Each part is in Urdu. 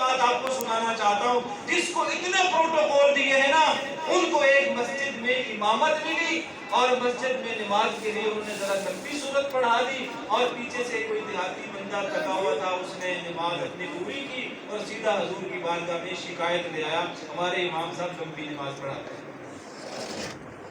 بات آپ کو سنانا چاہتا ہوں، جس کو اتنے پروٹوکول دیے ہیں نا، ان کو ایک مسجد میں امامت ملی اور مسجد میں نماز کے لیے انہوں نے ذرا لمبی صورت پڑھا دی اور پیچھے سے کوئی دیہاتی بندہ تھکا ہوا تھا، اس نے نماز اپنی پوری کی اور سیدھا حضور کی بارگاہ میں شکایت لے آیا، ہمارے امام صاحب لمبی نماز پڑھاتے ہیں،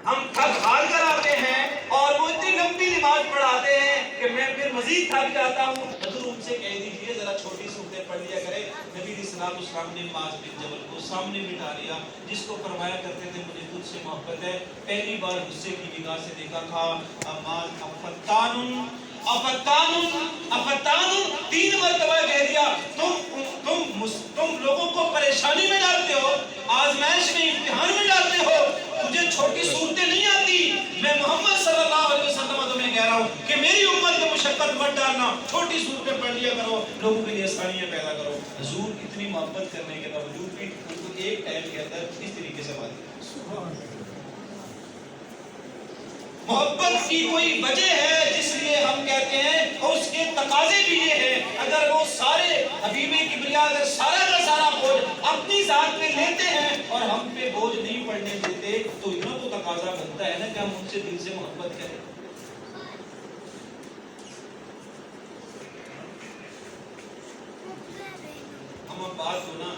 ہم تھک ہار کر آتے ہیں اور وہ اتنی لمبی نماز پڑھاتے ہیں کہ میں پھر مزید تھک جاتا ہوں۔ حضور ان سے کہہ دیجئے ذرا چھوٹی صورتیں پڑھ لیا کرے۔ نبی علیہ السلام نے معاذ بن جبل کو سامنے بٹھا لیا، جس کو فرمایا کرتے تھے مجھے تجھ سے محبت ہے، پہلی بار غصے کی نگاہ سے دیکھا تھا، معاذ افتان 3 مرتبہ کہہ دیا، تم لوگوں کو پریشانی میں ڈالتے ہو، آزمائش میں، امتحان میں ڈالتے ہو، مجھے چھوٹی صورتیں نہیں آتی، میں محمد صلی اللہ علیہ وسلم تمہیں کہہ رہا ہوں کہ میری امت کو مشقت مت ڈالنا، چھوٹی صورتیں پڑھ لیا کرو، لوگوں کے لیے آسانیاں پیدا کرو۔ حضور اتنی محبت کرنے کے باوجود بھی ان کو ایک ٹائم کے اندر اس طریقے سے بات کی۔ محبت کی کوئی وجہ ہے جس لیے ہم کہتے ہیں، اور اس کے تقاضے بھی یہ ہیں، اگر وہ سارے حبیب کبریا اگر سارا کا سارا بوجھ اپنی ذات پہ لیتے ہیں اور ہم پہ بوجھ نہیں پڑنے دیتے، تو یوں تو تقاضا بنتا ہے نا کہ ہم ان سے دل سے محبت کریں۔ ہم اب بات کو نا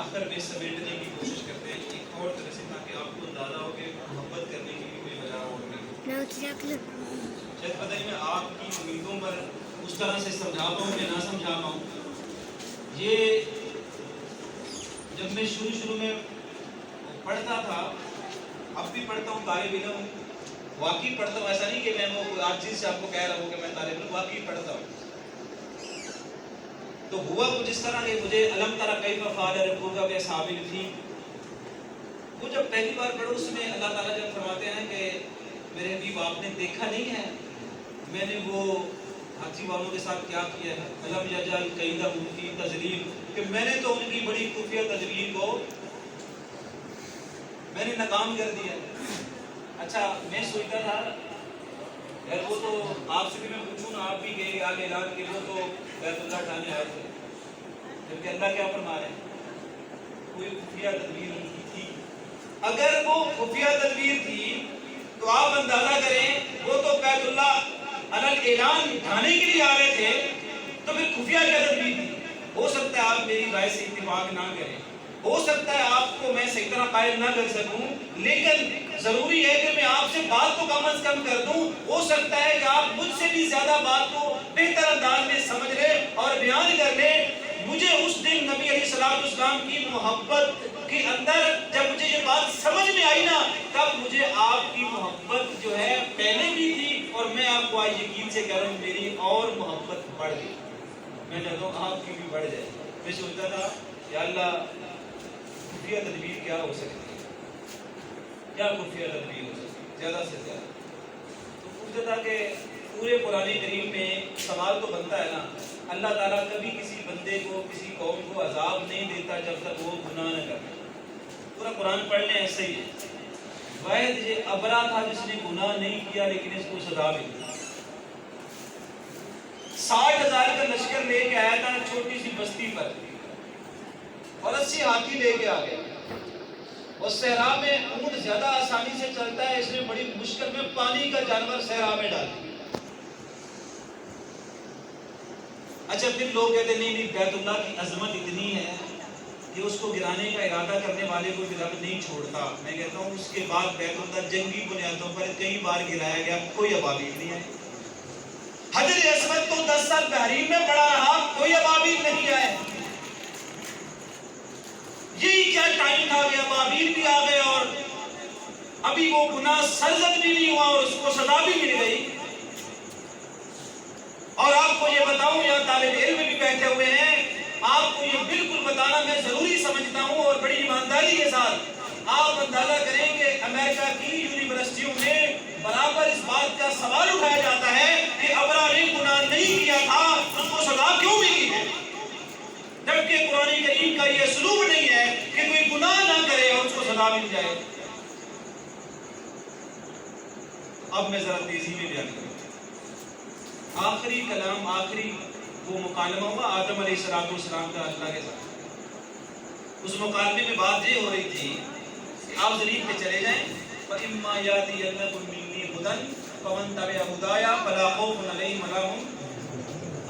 آخر میں سمیٹنے کی کوشش کرتے ہیں ایک اور طرح سے، تاکہ آپ کو اندازہ ہو کہ محبت کرنے کی بھی کوئی وجہ ہوگی۔ شاید پتہ نہیں میں آپ کی امیدوں پر اس طرح سے سمجھا پاؤں کہ نہ سمجھا پاؤں۔ یہ جب میں شروع میں پڑھتا تھا، اب بھی پڑھتا ہوں، طالب علم ہوں، واقعی پڑھتا ہوں، ایسا نہیں کہ میں وہ آج چیز سے آپ کو کہہ رہا ہوں کہ میں طالب علم، واقعی پڑھتا ہوں۔ تو ہوا کچھ اس طرح کہ مجھے علم ترى کیف فعل ربک باصحاب الفیل، وہ جب پہلی بار پڑھو اس میں اللہ تعالیٰ جب فرماتے ہیں کہ میرے حبیب آپ نے دیکھا نہیں ہے میں نے وہ حاجی والوں کے ساتھ کیا کیا ہے، علم یجعل کیدہم فی تضلیل، کہ میں نے تو ان کی بڑی خفیہ تدبیر کو میں نے ناکام کر دیا۔ اچھا میں سوچتا تھا یار وہ تو آپ سے بھی میں پوچھوں نا، آپ بھی گئے آگے اعلان کے، وہ تو بیت اللہ ٹھانے آئے تھے، جبکہ اللہ کیا فرما رہے ہیں، کوئی خفیہ تدبیر ان کی تھی۔ اگر وہ خفیہ تدبیر تھی تو آپ اندازہ کریں، وہ تو بیت اللہ اعلان ڈھانے کے لیے آ رہے تھے، تو پھر خفیہ کیا تدبیر تھی؟ ہو سکتا ہے آپ میری رائے سے اتفاق نہ کریں، ہو سکتا ہے آپ کو میں صحیح طرح قائل نہ کر سکوں، لیکن ضروری ہے کہ میں آپ سے بات کو کم از کم کر دوں۔ ہو سکتا ہے کہ آپ مجھ سے بھی زیادہ بات کو بہتر انداز میں سمجھ لیں اور بیان کر لیں۔ مجھے اس دن نبی علیہ السلام کی محبت کے اندر جب مجھے یہ بات سمجھ میں آئی نا، تب مجھے آپ کی محبت جو ہے پہلے بھی تھی، اور میں آپ کو آج یقین سے کہہ رہا ہوں میری اور محبت بڑھ گئی، میں چاہتا ہوں آپ کی بھی بڑھ جائے۔ میں سوچتا تھا یا اللہ خفیہ تدبیر کیا ہو سکتی ہے، کیا خفیہ تدبیر ہو سکتی ہے زیادہ سے زیادہ۔ تو پوچھتا تھا کہ پورے قرآن کریم میں سوال تو بنتا ہے نا، اللہ تعالیٰ کبھی کسی بندے کو، کسی قوم کو عذاب نہیں دیتا جب تک وہ گناہ نہ کرے۔ پورا قرآن پڑھ لیں ایسے ہی ہے۔ واحد یہ ابرا تھا جس نے گناہ نہیں کیا لیکن اس کو سزا بھی دی۔ 60,000 کا لشکر لے کے آیا تھا چھوٹی سی بستی پر، اور 80 ہاتھی لے کے آ گیا، اور صحرا میں اونٹ زیادہ آسانی سے چلتا ہے، اس نے بڑی مشکل میں پانی کا جانور صحرا میں ڈال دیا۔ اچھا پھر لوگ کہتے ہیں نہیں بیت اللہ کی عظمت اتنی ہے کہ اس کو گرانے کا ارادہ کرنے والے کو رب نہیں چھوڑتا۔ میں کہتا ہوں اس کے بعد بیت اللہ جنگی بنیادوں پر کئی بار گرایا گیا، کوئی ابابیل نہیں آئے۔ حجر اسود تو 10 سال بحرین میں پڑا رہا، کوئی ابابیل نہیں آئے۔ یہی کیا ٹائم تھا کہ ابابیل بھی آ گئے اور ابھی وہ گناہ سرزد بھی نہیں ہوا اور اس کو سزا بھی مل گئی۔ اور آپ کو یہ بتاؤں، یا طالب علم بھی بیٹھے ہوئے ہیں، آپ کو یہ بالکل بتانا میں ضروری سمجھتا ہوں اور بڑی ایمانداری کے ساتھ آپ اندازہ کریں کہ امریکہ کی یونیورسٹیوں میں برابر اس بات کا سوال اٹھایا جاتا ہے کہ ابرا نے گناہ نہیں کیا تھا، اس کو سزا کیوں ملی ہے، جبکہ قرآن کریم کا یہ اسلوب نہیں ہے کہ کوئی گناہ نہ کرے اور اس کو سزا مل جائے۔ اب میں ذرا تیزی میں بیان کروں، آخری کلام، آخری وہ مکالمہ ہوا آدم علیہ السلام کا اللہ کے ساتھ. اس مکالمے میں بات یہ ہو رہی تھی کہ آپ زمین پہ چلے جائیں فَإِمَّا يَأْتِيَنَّكُم مِّنِّي هُدًى فَمَن تَبِعَ هُدَايَ فَلَا خَوْفٌ عَلَيْهِمْ وَلَا هُمْ.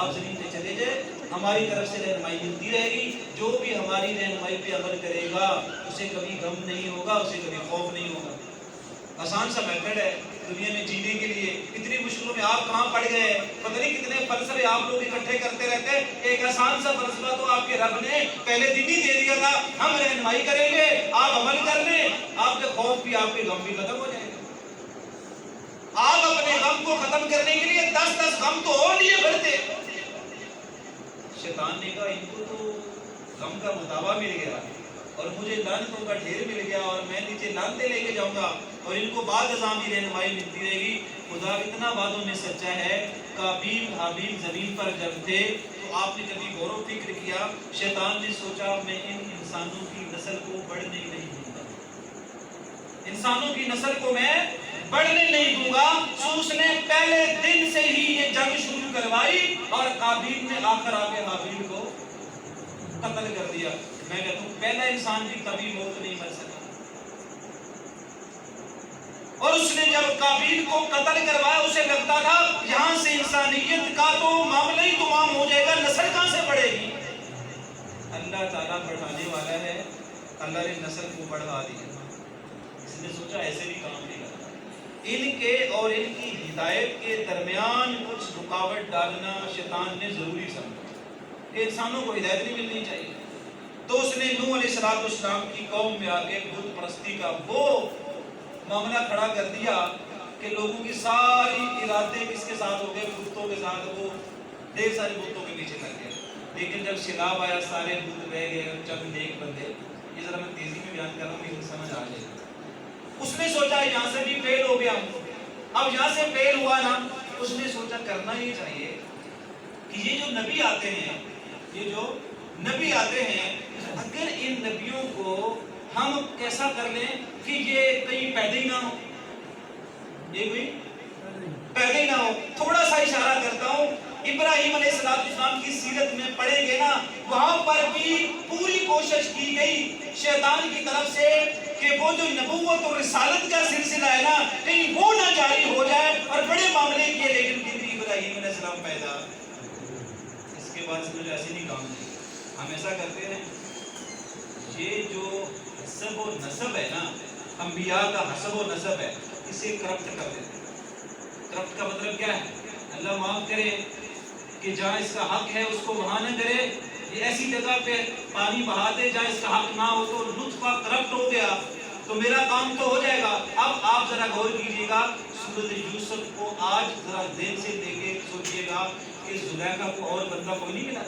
آپ زمین پہ چلے جائیں ہماری طرف سے رہنمائی ملتی رہے گی. جو بھی ہماری رہنمائی پہ عمل کرے گا اسے کبھی غم نہیں ہوگا, اسے کبھی خوف نہیں ہوگا. آسان سا میتھڈ ہے دنیا میں جینے کے لیے. اتنی مشکلوں میں آپ کہاں پڑ گئے, پتہ نہیں کتنے فلسفے آپ لوگ اکٹھے کرتے رہتے. ایک آسان سا فلسفہ تو آپ کے رب نے پہلے دن ہی دے دیا تھا, ہم رہنمائی کریں گے, آپ عمل کر لیں, آپ کے خوف بھی آپ کے غم بھی ختم ہو جائے گا. آپ اپنے غم کو ختم کرنے کے لیے 10 غم تو اور لیے بڑھتے. شیطان نے کہا ان کو تو غم کا متابع مل گیا اور مجھے لعنتوں کا ڈھیر مل گیا اور میں نیچے لعنتیں لے کے جاؤں گا اور ان کو بعد ازاں بھی رہنمائی ملتی رہے گی. خدا اتنا وعدوں میں سچا ہے. قابیل حابیل زمین پر جب تھے تو آپ نے کبھی غور و فکر کیا؟ شیطان نے سوچا میں ان انسانوں کی نسل کو بڑھنے نہیں دوں گا, انسانوں کی نسل کو میں بڑھنے نہیں دوں گا. سو اس نے پہلے دن سے ہی یہ جنگ شروع کروائی اور قابیل نے آخر آ کے حابیل کو قتل کر دیا. میں کہتا ہوں پہلا انسان بھی کبھی موت نہیں مر سکا. اور اس نے جب قابیل کو قتل کروایا اسے لگتا تھا یہاں سے انسانیت کا تو معاملہ ہی تمام ہو جائے گا, نسل کہاں سے بڑھے گی. اللہ تعالیٰ بڑھانے والا ہے. اللہ نے نسل کو بڑھا دیا. اس نے سوچا ایسے بھی کام نہیں کرنا. ان کے اور ان کی ہدایت کے درمیان کچھ رکاوٹ ڈالنا شیطان نے ضروری سمجھا کہ انسانوں کو ہدایت نہیں ملنی چاہیے. تو اس نے نوح علیہ السلام کی قوم میں آ کے بت پرستی کا وہ معاملہ کھڑا کر دیا کہ لوگوں کی ساری ارادے کس کے ساتھ ہو گئے, بتوں کے ساتھ. وہ ڈھیر سارے بتوں کے پیچھے لگ گئے. لیکن جب سیلاب آیا سارے بت رہ گئے, چند نیک بندے. یہ ذرا میں تیزی میں بیان کر رہا ہوں لیکن سمجھ آ جائے. اس نے سوچا یہاں سے بھی فیل ہو گیا. اب یہاں سے فیل ہوا نا, اس نے سوچا کرنا یہ چاہیے کہ یہ جو نبی آتے ہیں, یہ جو نبی آتے ہیں, اگر ان نبیوں کو ہم کیسا کر لیں کہ یہ کہیں پیدا ہی نہ ہو, یہ کوئی پیدا ہی نہ ہو. تھوڑا سا اشارہ کرتا ہوں, ابراہیم علیہ السلام کی سیرت میں پڑھیں گے نا, وہاں پر بھی پوری کوشش کی گئی شیطان کی طرف سے کہ وہ جو نبوت اور رسالت کا سلسلہ ہے نا کہیں وہ نہ جاری ہو جائے, اور بڑے معاملے کیے لیکن کتنی ابراہیم علیہ السلام پیدا. اس کے بعد سمجھ ایسے نہیں کام نہیں. ہم ایسا کرتے ہیں, یہ جو حسب و نسب ہے نا, انبیاء کا حسب و نسب ہے, اسے کرپٹ کر دیتے ہیں. کرپٹ کا مطلب کیا ہے؟ اللہ معاف کرے کہ جہاں اس کا حق ہے اس کو وہاں نہ کرے. یہ ایسی جگہ پہ پانی بہا دے جہاں اس کا حق نہ ہو, تو لطفہ کرپٹ ہو گیا تو میرا کام تو ہو جائے گا. اب آپ ذرا غور کیجئے گا, سورۃ یوسف کو آج ذرا دین سے لے کے سوچئے گا کہ زلیخا کو اور بندہ کوئی نہیں ملا.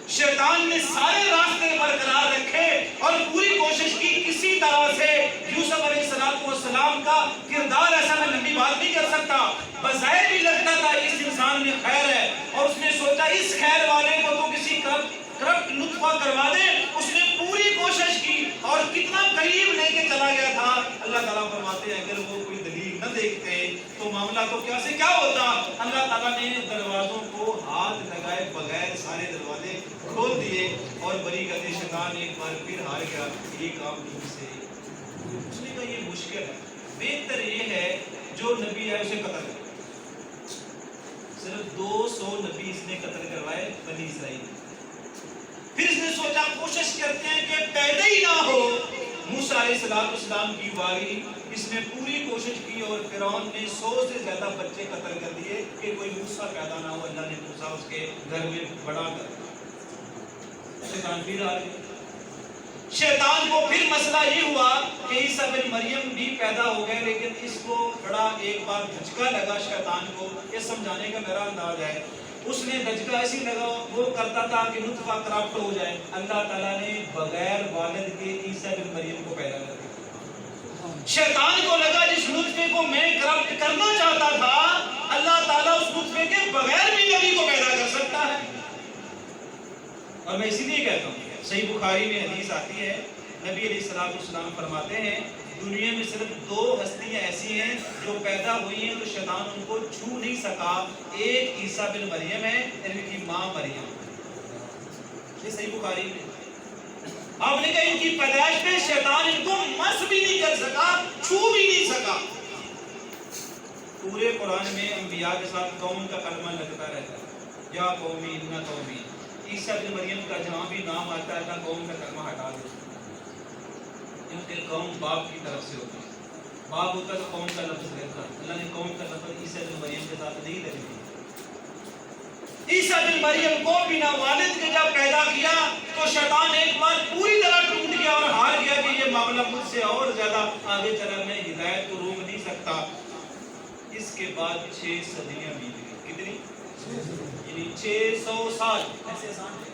شیطان نے سارے راستے برقرار رکھے اور پوری کوشش کی کسی طرح سے یوسف علیہ السلام کا کردار ایسا میں لمبی بات نہیں کر سکتا. بظاہر بھی لگتا تھا اس انسان میں خیر ہے, اور اس نے سوچا اس خیر والے کو تو کسی کرپٹ لطفہ کروا دے. اس نے پوری کوشش کی اور کتنا قریب لے کے چلا گیا تھا. اللہ تعالیٰ فرماتے ہیں اگر وہ کوئی دلیل نہ دیکھتے تو معاملہ تو کیا سے کیا ہوتا. اللہ تعالیٰ نے دروازوں کو ہاتھ لگائے بغیر سارے دروازے کھول دیے اور بری گردِ شیطان ایک بار پھر ہار گیا. یہ کام دور سے اس نے کہا یہ مشکل ہے, بہتر یہ ہے جو نبی ہے اسے قتل کرو. صرف 200 نبی اس نے قتل کروائے بنی اسرائیل. پھر اس نے سوچا کوشش کرتے ہیں کہ پیدا ہی نہ ہو موسیٰ علیہ السلام کی باری. اس نے پوری کوشش کی اور فرعون نے 100 سے زیادہ بچے قتل کر دیے کہ کوئی موسیٰ پیدا نہ ہو. اللہ نے موسیٰ اس کے گھر میں بڑا کر دیا. شیطان پھر آ گیا. شیطان کو پھر مسئلہ یہ ہوا کہ عیسیٰ بن مریم بھی پیدا ہو گئے, لیکن اس کو بڑا ایک بار دھچکا لگا شیطان کو. یہ سمجھانے کا میرا انداز ہے, اس نے دھچکا ایسی لگا وہ کرتا تھا کہ نطفہ کرپٹ ہو جائے. اللہ تعالیٰ نے بغیر والد کے عیسیٰ بن مریم کو پیدا کر دیا. شیطان کو لگا جس نطفے کو میں کرپٹ کرنا چاہتا تھا اللہ تعالیٰ اس نطفے کے بغیر بھی نبی کو پیدا کر سکتا ہے. اور میں اسی لیے کہتا ہوں, صحیح بخاری میں حدیث آتی ہے, نبی علیہ السلام فرماتے ہیں دنیا میں صرف 2 ہستیاں ایسی ہیں جو پیدا ہوئی ہیں تو شیطان ان کو چھو نہیں سکا. ایک عیسیٰ بن مریم ہے، ان کی ماں مریم. یہ صحیح بخاری میں آپ نے کہا ان کی پیدائش میں شیطان ان کو مس بھی نہیں کر سکا، چھو بھی نہیں سکا. پورے قرآن میں انبیاء کے ساتھ قوم کا کلمہ لگتا رہتا ہے، یا قومی نہ قومی. عیسیٰ بن مریم کا جہاں بھی نام آتا ہے اللہ قوم کا کلمہ ہٹا دیتا ہے، کیونکہ قوم باپ کی طرف سے ہوتی ہے. باپ ہوتا تو قوم کا لفظ رہتا. اللہ نے قوم کا لفظ عیسیٰ بن مریم کے ساتھ نہیں لگی. عیسیٰ بن مریم کو بنا والد کے جب پیدا کیا تو شیطان ایک بار پوری طرح ٹوٹ گیا اور ہار گیا کہ یہ معاملہ مجھ سے اور زیادہ آگے چلا، میں ہدایت کو روک نہیں سکتا. اس کے بعد 6 صدیاں بیت گئی. کتنی؟ یعنی 600 سال. ایسے آسان ہے؟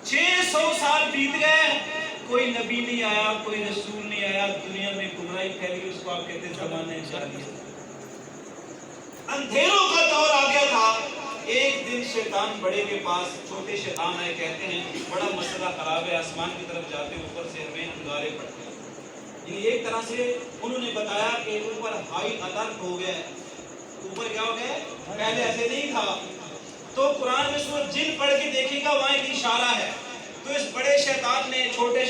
600 سال بیت گئے، کوئی نبی نہیں آیا، کوئی رسول نہیں آیا. دنیا میں گمراہی پھیلی، اس کو آپ کہتے ہیں زمانے جاہلیت. اندھیروں کا دور آ گیا تھا. ایک دن شیطان بڑے کے پاس، چھوٹے شیطان آئے، کہتے ہیں بڑا مسئلہ خراب ہے، آسمان کی طرف جاتے اوپر سے ہمیں انگارے پڑتے ہیں. یہ ایک طرح سے انہوں نے بتایا کہ اوپر ہائی الرٹ ہو گیا ہے. اوپر کیا ہو گیا ہے؟ پہلے ایسے نہیں تھا. تو قرآن میں سورۃ جن پڑھ کے دیکھے گا وہاں ایک اشارہ ہے. تو اس بڑے شیطان نے چھوٹے